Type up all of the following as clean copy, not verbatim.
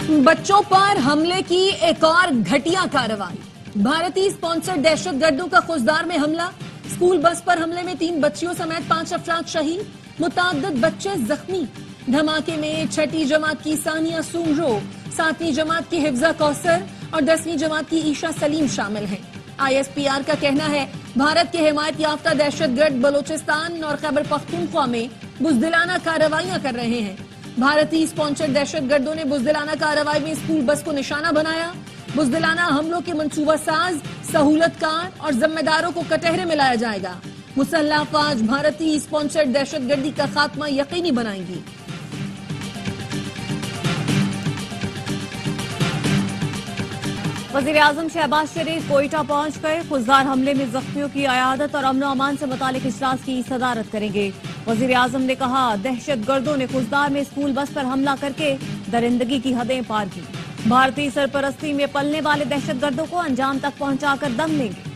بچوں پر حملے کی ایک اور گھٹیا کارروائی۔ بھارتی اسپانسر دہشت گردوں کا خوزدار میں حملہ۔ اسکول بس پر حملے میں 3 بچیوں سمیت 5 افراد شہید، متعدد بچے زخمی۔ دھماکے میں 6ٹھی جماعت کی ثانیہ سونگرو، 7ویں جماعت کی حفظہ کوثر اور 10ویں جماعت کی عیشا سلیم شامل ہیں۔ ISPR کا کہنا ہے بھارت کے حمایت یافتہ دہشت گرد بلوچستان اور خیبر پختونخوا میں بزدلانہ کارروائیاں کر رہے ہیں۔ بھارتی اسپانسر دہشت گردوں نے بزدلانہ کارروائی میں اسکول بس کو نشانہ بنایا۔ بزدلانہ حملوں کے منصوبہ ساز، سہولت کار اور ذمہ داروں کو کٹہرے میں لایا جائے گا۔ مسلح افواج بھارتی اسپانسر دہشت گردی کا خاتمہ یقینی بنائیں گی۔ وزیراعظم شہباز شریف کوئٹہ پہنچ گئے۔ خوزدار حملے میں زخمیوں کی عیادت اور امن و امان سے متعلق اجلاس کی صدارت کریں گے۔ وزیراعظم نے کہا دہشت گردوں نے خوزدار میں اسکول بس پر حملہ کر کے درندگی کی حدیں پار کی۔ بھارتی سرپرستی میں پلنے والے دہشت گردوں کو انجام تک پہنچا کر دم لیں گے۔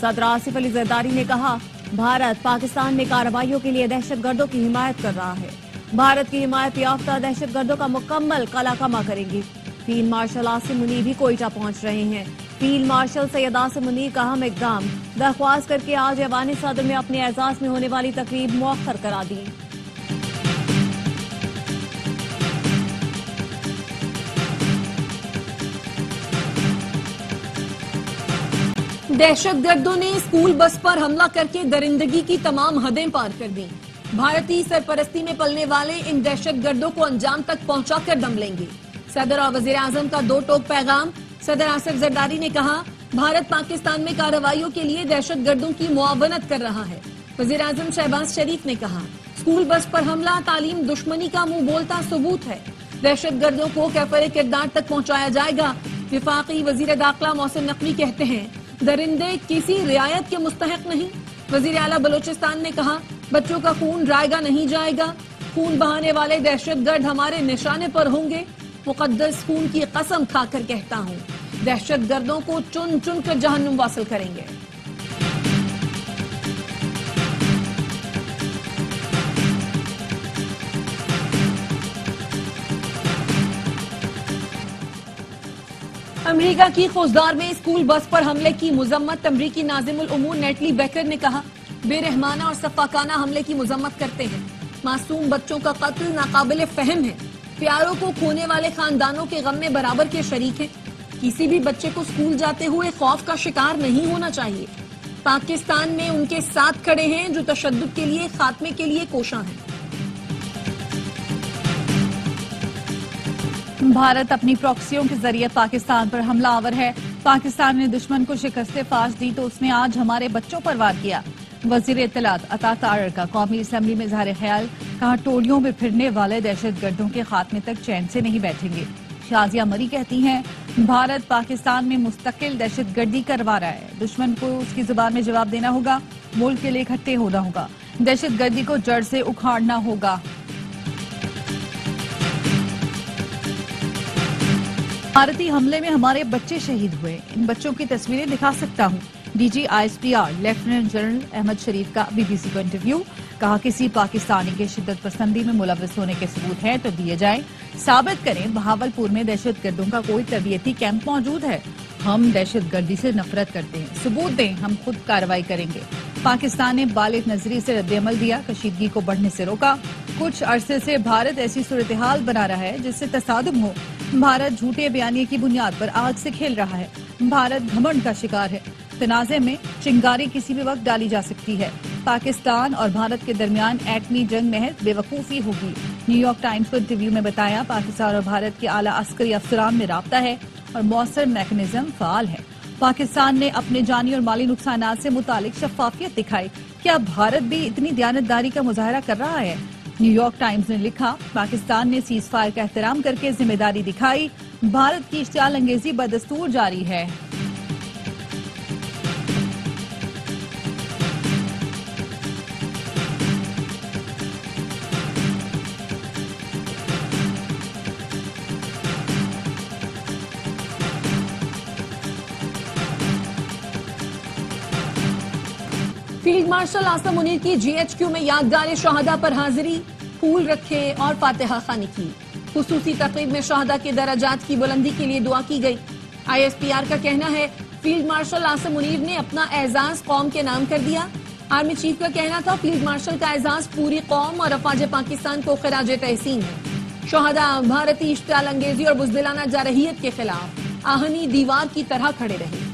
صدر آصف علی زرداری نے کہا بھارت پاکستان میں کارروائیوں کے لیے دہشت گردوں کی حمایت کر رہا ہے۔ بھارت کی حمایت یافتہ دہشت گردوں کا مکمل قلع کما کریں گی۔ فیلڈ مارشل عاصم منیر بھی کوئٹہ پہنچ رہے ہیں۔ فیلڈ مارشل سید عاصم منیر کا اہم اقدام، درخواست کر کے آج ایوان صدر میں اپنے اعزاز میں ہونے والی تقریب مؤخر کرا دی۔ دہشت گردوں نے اسکول بس پر حملہ کر کے درندگی کی تمام حدیں پار کر دیں۔ بھارتی سرپرستی میں پلنے والے ان دہشت گردوں کو انجام تک پہنچا کر دم لیں گے۔ صدر اور وزیر اعظم کا 2 ٹوک پیغام۔ صدر آصف زرداری نے کہا بھارت پاکستان میں کارروائیوں کے لیے دہشت گردوں کی معاونت کر رہا ہے۔ وزیر اعظم شہباز شریف نے کہا اسکول بس پر حملہ تعلیم دشمنی کا منہ بولتا ثبوت ہے۔ دہشت گردوں کو کیفر کردار تک پہنچایا جائے گا۔ وفاقی وزیر داخلہ محسن نقوی کہتے ہیں درندے کسی رعایت کے مستحق نہیں۔ وزیر اعلیٰ بلوچستان نے کہا بچوں کا خون رائے گا نہیں جائے گا۔ خون بہانے والے دہشت گرد ہمارے نشانے پر ہوں گے۔ مقدس خون کی قسم کھا کر کہتا ہوں دہشت گردوں کو چن چن کر جہنم واصل کریں گے۔ امریکہ کی خوزدار میں اسکول بس پر حملے کی مذمت۔ امریکی ناظم الامور نیٹلی بیکر نے کہا بے رحمانہ اور سفاکانہ حملے کی مذمت کرتے ہیں۔ معصوم بچوں کا قتل ناقابل فہم ہے۔ پیاروں کو کھونے والے خاندانوں کے غم میں برابر کے شریک ہیں۔ کسی بھی بچے کو اسکول جاتے ہوئے خوف کا شکار نہیں ہونا چاہیے۔ پاکستان میں ان کے ساتھ کھڑے ہیں جو تشدد کے لیے خاتمے کے لیے کوشاں ہیں۔ بھارت اپنی پراکسیوں کے ذریعے پاکستان پر حملہ آور ہے۔ پاکستان نے دشمن کو شکست فاش دی تو اس نے آج ہمارے بچوں پر وار کیا۔ وزیر اطلاعات عطا طاہر کا قومی اسمبلی میں اظہار خیال، کہا ٹولیوں میں پھرنے والے دہشت گردوں کے خاتمے تک چین سے نہیں بیٹھیں گے۔ شازیہ مری کہتی ہیں بھارت پاکستان میں مستقل دہشت گردی کروا رہا ہے۔ دشمن کو اس کی زبان میں جواب دینا ہوگا، ملک کے لیے اکٹھے ہونا ہوگا، دہشت گردی کو جڑ سے اکھاڑنا ہوگا۔ بھارتی حملے میں ہمارے بچے شہید ہوئے، ان بچوں کی تصویریں دکھا سکتا ہوں۔ ڈی جی ISPR lieutenant general Ahmed Sharif کا BBC کو انٹرویو، کہا کسی پاکستانی کے شدت پسندی میں ملوث ہونے کے ثبوت ہیں تو دیے جائیں، ثابت کریں بہاولپور میں دہشت گردوں کا کوئی تربیتی کیمپ موجود ہے۔ ہم دہشت گردی سے نفرت کرتے ہیں، ثبوت دیں، ہم خود کارروائی کریں گے۔ پاکستان نے بالغ نظری سے رد عمل دیا، کشیدگی کو بڑھنے سے روکا۔ کچھ عرصے سے بھارت ایسی صورتحال بنا رہا ہے جس سے تصادم ہو۔ بھارت جھوٹے بیانیے کی بنیاد پر آگ سے کھیل رہا ہے۔ بھارت گھمنڈ کا شکار ہے۔ تنازع میں چنگاری کسی بھی وقت ڈالی جا سکتی ہے۔ پاکستان اور بھارت کے درمیان ایٹمی جنگ محض بے وقوفی ہوگی۔ نیو یارک ٹائمز کو انٹرویو میں بتایا پاکستان اور بھارت کے اعلیٰ عسکری افسران میں رابطہ ہے اور مؤثر میکانزم فعال ہے۔ پاکستان نے اپنے جانی اور مالی نقصانات سے متعلق شفافیت دکھائی۔ کیا بھارت بھی اتنی دیانتداری کا مظاہرہ کر رہا ہے؟ نیو یارک ٹائمز نے لکھا پاکستان نے سیز فائر کا احترام کر کے ذمہ داری دکھائی، بھارت کی اشتعال انگیزی بدستور جاری ہے۔ فیلڈ مارشل عاصم منیر کی GHQ میں یادگار شہداء پر حاضری، پھول رکھے اور فاتحہ خوانی کی۔ خصوصی تقریب میں شہداء کے درجات کی بلندی کے لیے دعا کی گئی۔ ISPR کا کہنا ہے فیلڈ مارشل عاصم منیر نے اپنا اعزاز قوم کے نام کر دیا۔ آرمی چیف کا کہنا تھا فیلڈ مارشل کا اعزاز پوری قوم اور افواج پاکستان کو خراج تحسین ہے۔ شہداء بھارتی اشتعال انگیزی اور بزدلانہ جارحیت کے خلاف آہنی دیوار کی طرح کھڑے رہے۔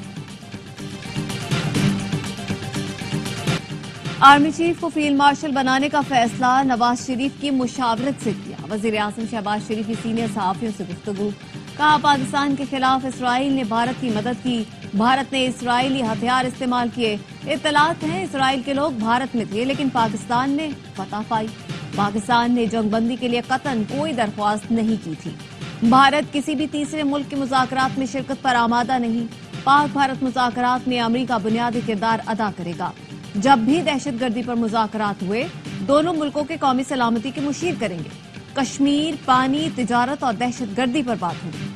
آرمی چیف کو فیلڈ مارشل بنانے کا فیصلہ نواز شریف کی مشاورت سے کیا۔ وزیر اعظم شہباز شریف کی سینئر صحافیوں سے گفتگو، کہا پاکستان کے خلاف اسرائیل نے بھارت کی مدد کی، بھارت نے اسرائیلی ہتھیار استعمال کیے، اطلاعات ہیں اسرائیل کے لوگ بھارت میں تھے لیکن پاکستان نے فتح پائی۔ پاکستان نے جنگ بندی کے لیے قطعاً کوئی درخواست نہیں کی تھی۔ بھارت کسی بھی تیسرے ملک کے مذاکرات میں شرکت پر آمادہ نہیں۔ پاک بھارت مذاکرات میں امریکہ بنیادی کردار ادا کرے گا۔ جب بھی دہشت گردی پر مذاکرات ہوئے دونوں ملکوں کے قومی سلامتی کے مشیر کریں گے۔ کشمیر، پانی، تجارت اور دہشت گردی پر بات ہوگی۔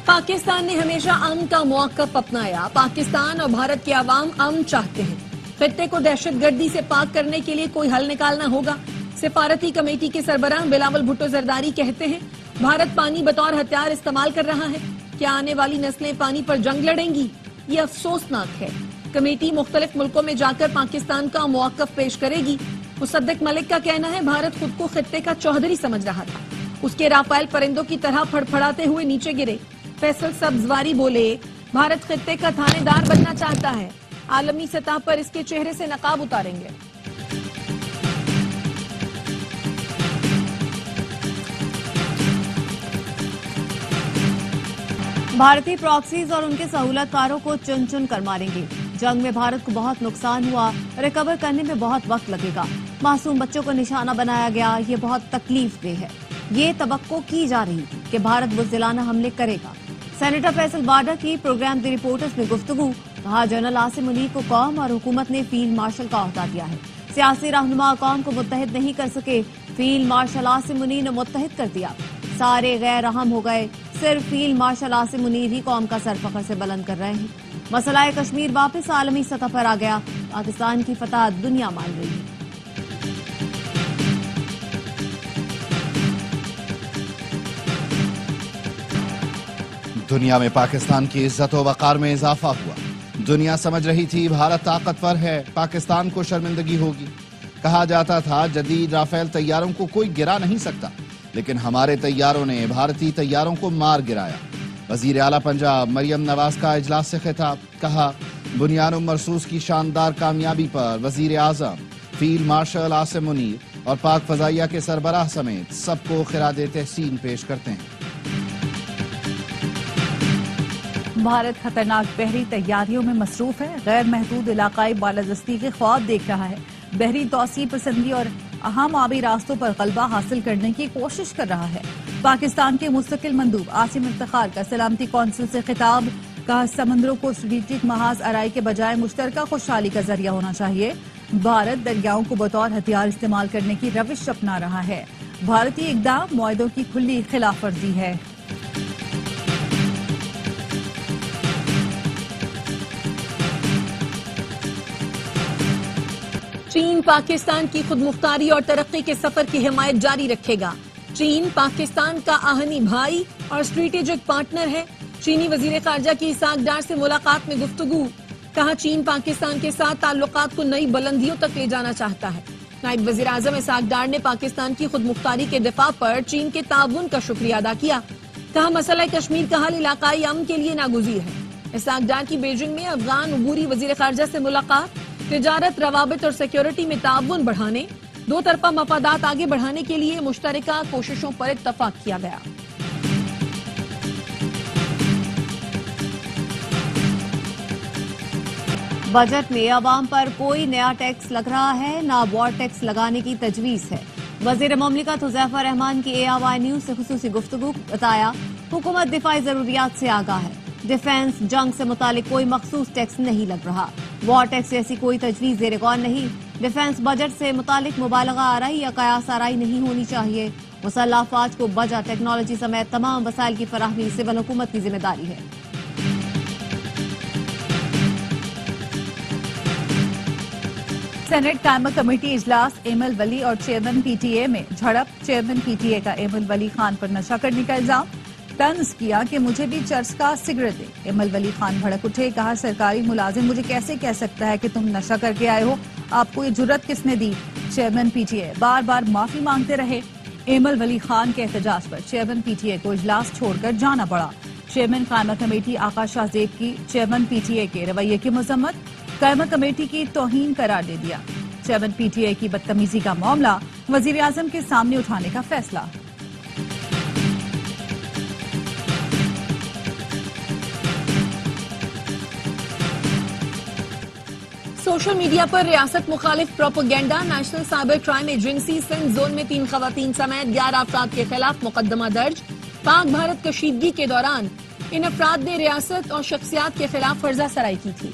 پاکستان نے ہمیشہ امن کا موقف اپنایا۔ پاکستان اور بھارت کے عوام امن چاہتے ہیں۔ خطے کو دہشت گردی سے پاک کرنے کے لیے کوئی حل نکالنا ہوگا۔ سفارتی کمیٹی کے سربراہ بلاول بھٹو زرداری کہتے ہیں بھارت پانی بطور ہتھیار استعمال کر رہا ہے۔ کیا آنے والی نسلیں پانی پر جنگ لڑیں گی؟ یہ افسوسناک ہے۔ کمیٹی مختلف ملکوں میں جا کر پاکستان کا موقف پیش کرے گی۔ مصدق ملک کا کہنا ہے بھارت خود کو خطے کا چوہدری سمجھ رہا تھا۔ اس کے رافیل پرندوں کی طرح پھڑپھڑاتے ہوئے نیچے گرے۔ فیصل سبزواری بولے بھارت خطے کا تھانے دار بننا چاہتا ہے، عالمی سطح پر اس کے چہرے سے نقاب اتاریں گے۔ بھارتی پراکسیز اور ان کے سہولت کاروں کو چن چن کر ماریں گے۔ جنگ میں بھارت کو بہت نقصان ہوا، ریکور کرنے میں بہت وقت لگے گا۔ معصوم بچوں کو نشانہ بنایا گیا، یہ بہت تکلیف دہ ہے۔ یہ توقع کی جا رہی تھی کہ بھارت بزدلانہ حملے کرے گا۔ سینیٹر فیصل بارڈر کی پروگرام دی رپورٹرز میں گفتگو، کہا جنرل عاصم منیر کو قوم اور حکومت نے فیلڈ مارشل کا عہدہ دیا ہے۔ سیاسی رہنما قوم کو متحد نہیں کر سکے، فیلڈ مارشل عاصم منیر نے متحد کر دیا۔ سارے غیر اہم ہو گئے، صرف فیلڈ مارشل عاصم منیر ہی قوم کا سر فخر سے بلند کر رہے ہیں۔ مسئلہ کشمیر واپس عالمی سطح پر آ گیا، پاکستان کی فتح دنیا مان رہی ہے۔ دنیا میں پاکستان کی عزت و وقار میں اضافہ ہوا۔ دنیا سمجھ رہی تھی بھارت طاقتور ہے، پاکستان کو شرمندگی ہوگی۔ کہا جاتا تھا جدید رافیل طیاروں کو کوئی گرا نہیں سکتا، لیکن ہمارے طیاروں نے بھارتی طیاروں کو مار گرایا۔ وزیر اعلیٰ پنجاب مریم نواز کا اجلاس سے خطاب، کہا بنیان مرصوص کی شاندار کامیابی پر وزیر اعظم، فیلڈ مارشل عاصم منیر اور پاک فضائیہ کے سربراہ سمیت سب کو خراج تحسین پیش کرتے ہیں۔ بھارت خطرناک بحری تیاریوں میں مصروف ہے، غیر محدود علاقائی بالادستی کے خواب دیکھ رہا ہے، بحری توسیع پسندی اور اہم آبی راستوں پر غلبہ حاصل کرنے کی کوشش کر رہا ہے۔ پاکستان کے مستقل مندوب عاصم افتخار کا سلامتی کونسل سے خطاب، کہا سمندروں کو اسٹریٹجک محاذ آرائی کے بجائے مشترکہ خوشحالی کا ذریعہ ہونا چاہیے۔ بھارت دریاؤں کو بطور ہتھیار استعمال کرنے کی روش اپنا رہا ہے، بھارتی اقدام معاہدوں کی کھلی خلاف ورزی ہے۔ چین پاکستان کی خود مختاری اور ترقی کے سفر کی حمایت جاری رکھے گا۔ چین پاکستان کا آہنی بھائی اور اسٹریٹجک پارٹنر ہے۔ چینی وزیر خارجہ کی اسحاق ڈار سے ملاقات میں گفتگو، کہا چین پاکستان کے ساتھ تعلقات کو نئی بلندیوں تک لے جانا چاہتا ہے۔ نائب وزیر اعظم اسحاق ڈار نے پاکستان کی خود مختاری کے دفاع پر چین کے تعاون کا شکریہ ادا کیا، کہا مسئلہ کشمیر کا حل علاقائی امن کے لیے ناگزیر ہے۔ اسحاق ڈار کی بیجنگ میں افغان عبوری وزیر خارجہ سے ملاقات، تجارت، روابط اور سیکیورٹی میں تعاون بڑھانے، دو طرفہ مفادات آگے بڑھانے کے لیے مشترکہ کوششوں پر اتفاق کیا گیا۔ بجٹ میں عوام پر کوئی نیا ٹیکس لگ رہا ہے، نہ وار ٹیکس لگانے کی تجویز ہے۔ وزیر مملکت حذیفہ رحمان کی ARY نیوز سے خصوصی گفتگو، بتایا حکومت دفاعی ضروریات سے آگاہ ہے، ڈیفنس، جنگ سے متعلق کوئی مخصوص ٹیکس نہیں لگ رہا، وار ٹیکس جیسی کوئی تجویز زیر غور نہیں، ڈیفنس بجٹ سے متعلق مبالغہ آرائی یا قیاس آرائی نہیں ہونی چاہیے، مسلح افواج کو بجا ٹیکنالوجی سمیت تمام وسائل کی فراہمی سول حکومت کی ذمہ داری ہے۔ سینٹ قائمہ کمیٹی اجلاس ایمل ولی اور چیئرمین پی ٹی اے میں جھڑپ، چیئرمین پی ٹی اے کا ایمل ولی خان پر نشہ کرنے کا الزام، طنز کیا کہ مجھے بھی چرس کا سگریٹ دے۔ ایمل ولی خان بھڑک اٹھے، کہا سرکاری ملازم مجھے کیسے کہہ سکتا ہے کہ تم نشہ کر کے آئے ہو، آپ کو یہ جرت کس نے دی؟ چیئرمین پی ٹی اے بار بار معافی مانگتے رہے۔ ایمل ولی خان کے احتجاج پر چیئرمین پی ٹی اے کو اجلاس چھوڑ کر جانا پڑا۔ چیئرمین قائمہ کمیٹی آقا شاہ زیب کی چیئرمین پی ٹی اے کے رویے کی مذمت، قائمہ کمیٹی کی توہین قرار دے دیا۔ چیئرمین پی ٹی اے کی بدتمیزی کا معاملہ وزیر اعظم کے سامنے اٹھانے کا فیصلہ۔ سوشل میڈیا پر ریاست مخالف propaganda, national cyber crime agency Sindh zone میں 3 خواتین سمیت 11 افراد کے خلاف مقدمہ درج۔ پاک بھارت کشیدگی کے دوران ان افراد نے ریاست اور شخصیات کے خلاف فرضہ سرائی کی تھی۔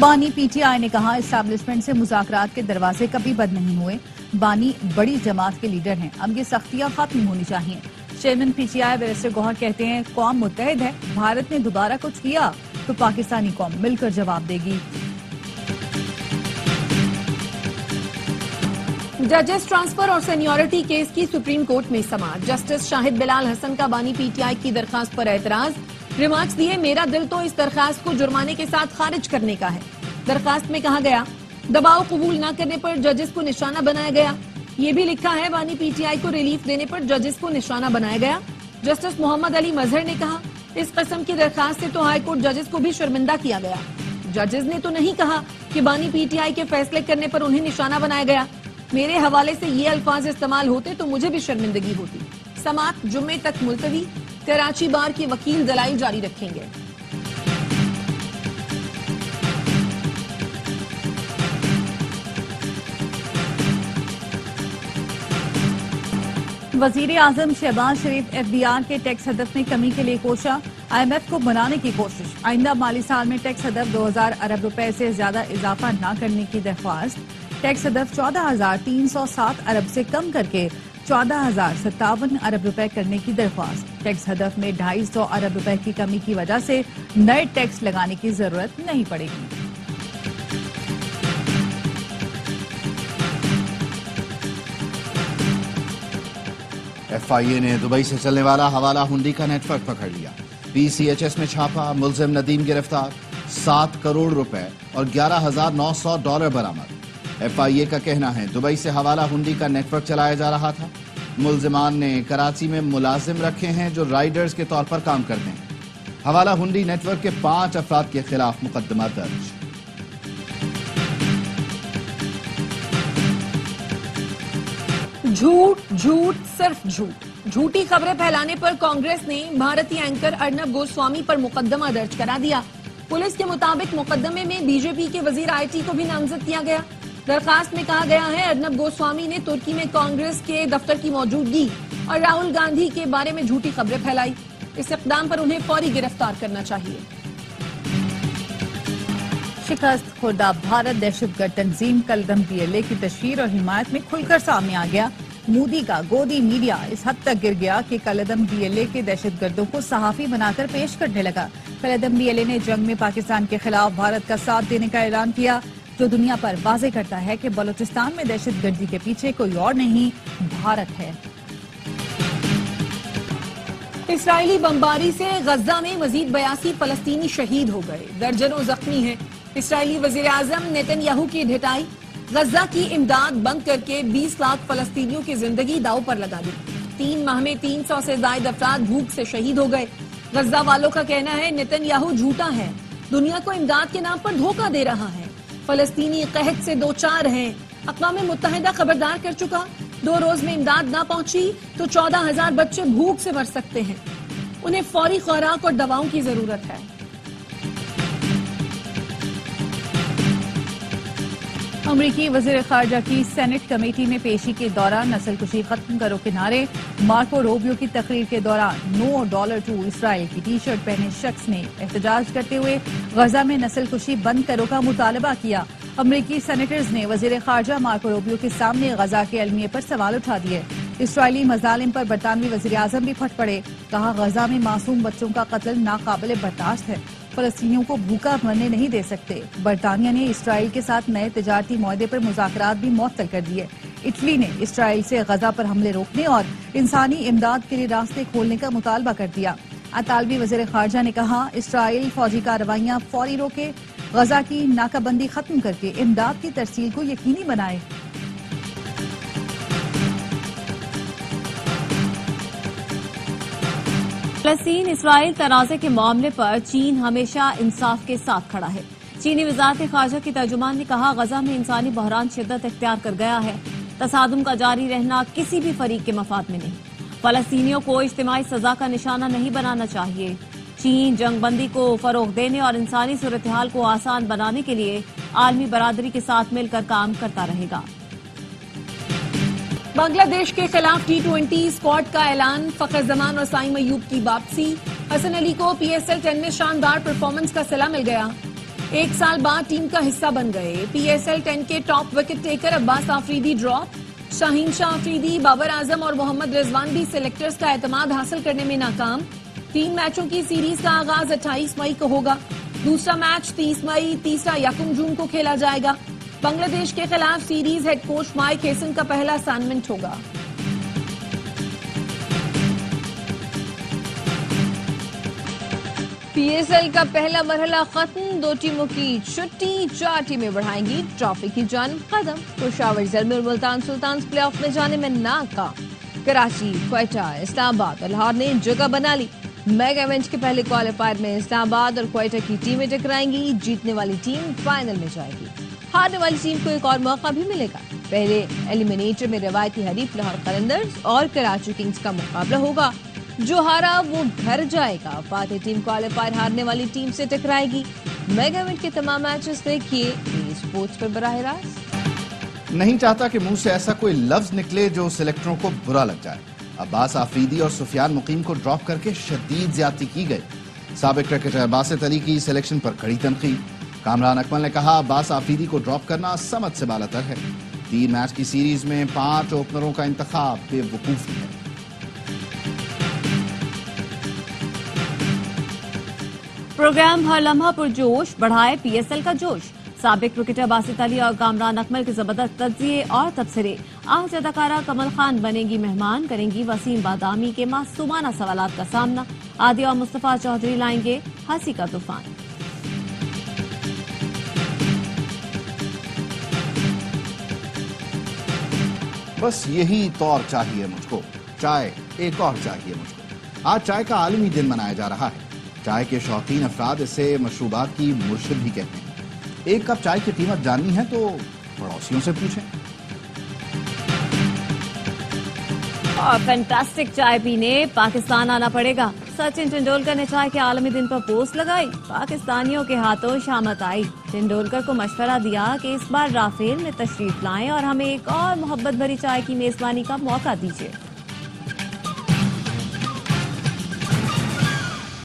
بانی پی ٹی آئی نے کہا اسٹیبلشمنٹ سے مذاکرات کے دروازے کبھی بند نہیں ہوئے، بانی بڑی جماعت کے لیڈر ہیں، اب یہ سختیاں ختم ہونی چاہیے۔ Chairman P T I barrister Gohar کہتے ہیں قوم متحد ہے، بھارت نے دوبارہ کچھ کیا تو پاکستانی قوم مل کر جواب دے گی۔ ججز ٹرانسفر اور سینیورٹی کیس کی سپریم کورٹ میں سماعت، جسٹس شاہد بلال حسن کا بانی پی ٹی آئی کی درخواست پر اعتراض، ریمارکس دیے میرا دل تو اس درخواست کو جرمانے کے ساتھ خارج کرنے کا ہے۔ درخواست میں کہا گیا دباؤ قبول نہ کرنے پر ججز کو نشانہ بنایا گیا، یہ بھی لکھا ہے بانی پی ٹی آئی کو ریلیف دینے پر ججز کو نشانہ بنایا گیا۔ جسٹس محمد علی مظہر نے کہا اس قسم کی درخواست سے تو ہائی کورٹ ججز کو بھی شرمندہ کیا گیا، ججز نے تو نہیں کہا کہ بانی پی ٹی آئی کے فیصلے کرنے پر انہیں نشانہ بنایا گیا، میرے حوالے سے یہ الفاظ استعمال ہوتے تو مجھے بھی شرمندگی ہوتی۔ سماعت جمعے تک ملتوی، کراچی بار کے وکیل دلائل جاری رکھیں گے۔ وزیر اعظم شہباز شریف ایف بی آر کے ٹیکس ہدف میں کمی کے لیے کوشاں، آئی ایم ایف کو بنانے کی کوشش، آئندہ مالی سال میں ٹیکس ہدف 2000 ارب روپے سے زیادہ اضافہ نہ کرنے کی درخواست، ٹیکس ہدف 14,307 ارب سے کم کر کے 14,057 ارب روپے کرنے کی درخواست، ٹیکس ہدف میں 250 ارب روپے کی کمی کی وجہ سے نئے ٹیکس لگانے کی ضرورت نہیں پڑے گی۔ ایف آئی اے نے دبئی سے چلنے والا حوالہ ہنڈی کا نیٹ ورک پکڑ لیا، پی سی ایچ ایس میں چھاپا، ملزم ندیم گرفتار، 7 کروڑ روپے اور $11,900 برآمد۔ ایف آئی اے کا کہنا ہے دبئی سے حوالہ ہنڈی کا نیٹ ورک چلایا جا رہا تھا، ملزمان نے کراچی میں ملازم رکھے ہیں جو رائڈرز کے طور پر کام کرتے ہیں۔ حوالہ ہنڈی نیٹ ورک کے 5 افراد کے خلاف مقدمہ درج۔ جھوٹ جھوٹ صرف جھوٹ، جھوٹی خبریں پھیلانے پر کانگریس نے بھارتی اینکر ارنب گوسوامی پر مقدمہ درج کرا دیا۔ پولیس کے مطابق مقدمے میں بی جے پی کے وزیر آئی ٹی کو بھی نامزد کیا گیا۔ درخواست میں کہا گیا ہے ارنب گوسوامی نے ترکی میں کانگریس کے دفتر کی موجودگی اور راہل گاندھی کے بارے میں جھوٹی خبریں پھیلائی، اس اقدام پر انہیں فوری گرفتار کرنا چاہیے۔ شکست خوردہ بھارت دہشت گرد تنظیم کلدم پی ایل اے کی تشہیر اور حمایت میں کھل کر سامنے آ گیا۔ مودی کا گودی میڈیا اس حد تک گر گیا کہ کلدم پی ایل اے کے دہشت گردوں کو صحافی بنا کر پیش کرنے لگا۔ کلدم پی ایل اے نے جنگ میں پاکستان کے خلاف بھارت کا ساتھ دینے کا اعلان کیا، جو دنیا پر واضح کرتا ہے کہ بلوچستان میں دہشت گردی کے پیچھے کوئی اور نہیں، بھارت ہے۔ اسرائیلی بمباری سے غزہ میں مزید 82 فلسطینی شہید ہو گئے، درجنوں زخمی ہیں۔ اسرائیلی وزیر اعظم نیتن یاہو کی ڈھٹائی، غزہ کی امداد بند کر کے 20 لاکھ فلسطینیوں کی زندگی داؤ پر لگا دی۔ 3 ماہ میں 300 سے زائد افراد بھوک سے شہید ہو گئے۔ غزہ والوں کا کہنا ہے نیتن یاہو جھوٹا ہے، دنیا کو امداد کے نام پر دھوکہ دے رہا ہے، فلسطینی قحط سے دوچار ہیں۔ اقوام متحدہ خبردار کر چکا، 2 روز میں امداد نہ پہنچی تو 14,000 بچے بھوک سے مر سکتے ہیں، انہیں فوری خوراک اور دواؤں کی ضرورت ہے۔ امریکی وزیر خارجہ کی سینٹ کمیٹی میں پیشی کے دوران نسل کشی ختم کرو کے نعرے، مارکو روبیو کی تقریر کے دوران نو ڈالر ٹو اسرائیل کی ٹی شرٹ پہنے شخص نے احتجاج کرتے ہوئے غزہ میں نسل کشی بند کرو کا مطالبہ کیا۔ امریکی سینیٹرز نے وزیر خارجہ مارکو روبیو کے سامنے غزہ کے المیے پر سوال اٹھا دیے۔ اسرائیلی مظالم پر برطانوی وزیر اعظم بھی پھٹ پڑے، کہا غزہ میں معصوم بچوں کا قتل ناقابل برداشت ہے۔ فلسطینیوں کو بھوکا مرنے نہیں دے سکتے۔ برطانیہ نے اسرائیل کے ساتھ نئے تجارتی معاہدے پر مذاکرات بھی معطل کر دیے۔ اٹلی نے اسرائیل سے غزہ پر حملے روکنے اور انسانی امداد کے لیے راستے کھولنے کا مطالبہ کر دیا۔ اطالوی وزیر خارجہ نے کہا اسرائیل فوجی کارروائیاں فوری روکے، غزہ کی ناکہ بندی ختم کر کے امداد کی ترسیل کو یقینی بنائے۔ فلسطین اسرائیل تنازع کے معاملے پر چین ہمیشہ انصاف کے ساتھ کھڑا ہے۔ چینی وزارت خارجہ کی ترجمان نے کہا غزہ میں انسانی بحران شدت اختیار کر گیا ہے، تصادم کا جاری رہنا کسی بھی فریق کے مفاد میں نہیں۔ فلسطینیوں کو اجتماعی سزا کا نشانہ نہیں بنانا چاہیے۔ چین جنگ بندی کو فروغ دینے اور انسانی صورتحال کو آسان بنانے کے لیے عالمی برادری کے ساتھ مل کر کام کرتا رہے گا۔ بنگلہ دیش کے خلاف ٹی20 اسکواڈ کا اعلان، فخر زمان اور سائم ایوب کی واپسی، حسن علی کو پی ایس ایل 10 میں شاندار پرفارمنس کا صلہ مل گیا، 1 سال بعد ٹیم کا حصہ بن گئے۔ پی ایس ایل 10 کے ٹاپ وکٹ ٹیکر عباس آفریدی ڈراپ، شاہین شاہ آفریدی، بابر اعظم اور محمد رضوان بھی سلیکٹرز کا اعتماد حاصل کرنے میں ناکام۔ 3 میچوں کی سیریز کا آغاز 28 مئی کو ہوگا، دوسرا میچ 30 مئی، تیسرا 1 جون کو کھیلا جائے گا۔ بنگلہ دیش کے خلاف سیریز ہیڈ کوچ مائک ہیسن کا پہلا اسائنمنٹ ہوگا۔ پی ایس ایل کا پہلا مرحلہ ختم، 2 ٹیموں کی چھٹی، 4 ٹیمیں بڑھائیں گی ٹرافی کی جانب قدم۔ پشاور زلمے اور ملتان سلطانز پلے آف میں جانے میں ناکام، کراچی، کوئٹہ، اسلام آباد اور لاہور نے جگہ بنا لی۔ میگا ایونٹ کے پہلے کوالیفائر میں اسلام آباد اور کوئٹہ کی ٹیمیں ٹکرائیں گی، جیتنے والی ٹیم فائنل میں جائے گی، ہارنے والی ٹیم کو ایک اور موقع بھی ملے گا۔ پہلے ایلیمینیٹر میں روایتی حریف لاہور قلندرز اور کراچی کنگز کا مقابلہ ہوگا، جو ہارا وہ گھر جائے گا۔ فاتح ٹیم کوالیفائر ہارنے والی ٹیم سے ٹکرائے گی۔ میگا ایونٹ کے تمام میچز دیکھیے اسپورٹس پر براہ راست۔ نہیں چاہتا کہ منہ سے ایسا کوئی لفظ نکلے جو سلیکٹروں کو برا لگ جائے۔ عباس آفریدی اور سفیان مقیم کو ڈراپ کر کے شدید زیادتی کی گئی۔ سابق کرکٹر باسط علی کی سلیکشن پر کڑی تنقید۔ کامران اکمل نے کہا عباس آفریدی کو ڈراپ کرنا سمجھ سے بالاتر ہے۔ 3 میچ کی سیریز میں 5 اوپنروں کا انتخاب بے وقوفی ہے۔ پروگرام ہر لمحہ پرجوش، بڑھائے پی ایس ایل کا جوش۔ سابق کرکٹر باسط علی اور کامران اکمل کے زبردست تجزیے اور تبصرے۔ آج اداکارہ کمل خان بنے گی مہمان، کریں گی وسیم بادامی کے معصومانہ سوالات کا سامنا۔ عادیہ اور مصطفیٰ چودھری لائیں گے ہنسی کا طوفان۔ بس یہی طور چاہیے مجھ کو، چائے ایک اور چاہیے مجھ کو۔ آج چائے کا عالمی دن منایا جا رہا ہے۔ چائے کے شوقین افراد اسے مشروبات کی مرشد بھی کہتے ہیں۔ 1 کپ چائے کی قیمت جاننی ہے تو پڑوسیوں سے پوچھیں۔ اور فینٹاسٹک چائے پینے پاکستان آنا پڑے گا۔ سچن ٹنڈولکر نے چائے کے عالمی دن پر پوسٹ لگائی، پاکستانیوں کے ہاتھوں شامت آئی۔ ٹنڈولکر کو مشورہ دیا کہ اس بار رافیل میں تشریف لائیں اور ہمیں ایک اور محبت بھری چائے کی میزبانی کا موقع دیجیے۔